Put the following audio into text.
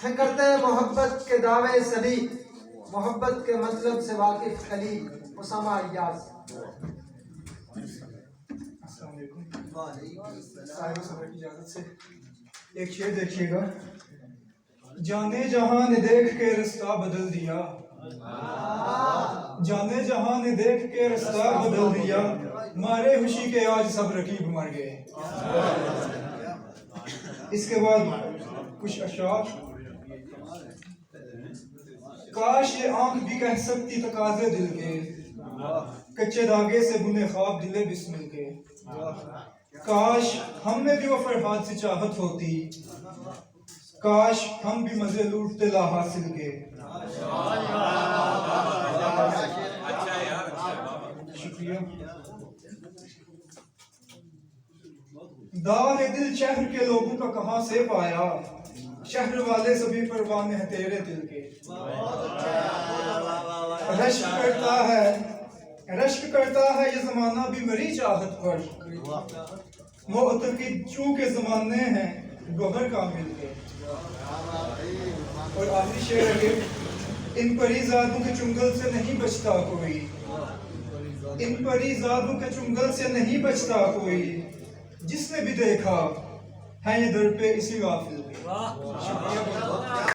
ہیں کرتے محبت کے دعوے سبھی، محبت کے مطلب سے واقف خلیل اسامہ ایاز۔ السلام علیکم۔ صاحب صبر کی اجازت سے ایک شعر دیکھیے گا۔ جانے جہاں نے دیکھ کے رستہ بدل دیا، جانے جہاں نے دیکھ کے رستہ بدل دیا، مارے خوشی کے آج سب رقیب مر گئے۔ اس کے بعد کچھ اشعار۔ کاش یہ آنکھ بھی کہہ سکتی تقاضے دل کے، کچے دھاگے سے بنے خواب دلے بسمل کے۔ کاش ہم میں بھی وہ فرحات سی چاہت ہوتی، کاش ہم بھی مزے لوٹتے لا حاصل کے۔ شکریہ۔ داغ دل شہر کے لوگوں کا کہاں سے پایا، شہر والے سبھی پروانے ہیں تیرے دل کے۔ رشک کرتا ہے یہ زمانہ بھی میری چاہت پر، معتقد چونکہ زمانے ہیں گوہر کامل کے۔ اور آخری شعر ہے، ان پری زادوں کے چنگل سے نہیں بچتا کوئی، ان پری زادوں کے چنگل سے نہیں بچتا کوئی، جس نے بھی دیکھا ہے یہ در پہ اسی غافل کے۔ شکریہ بہت بہت۔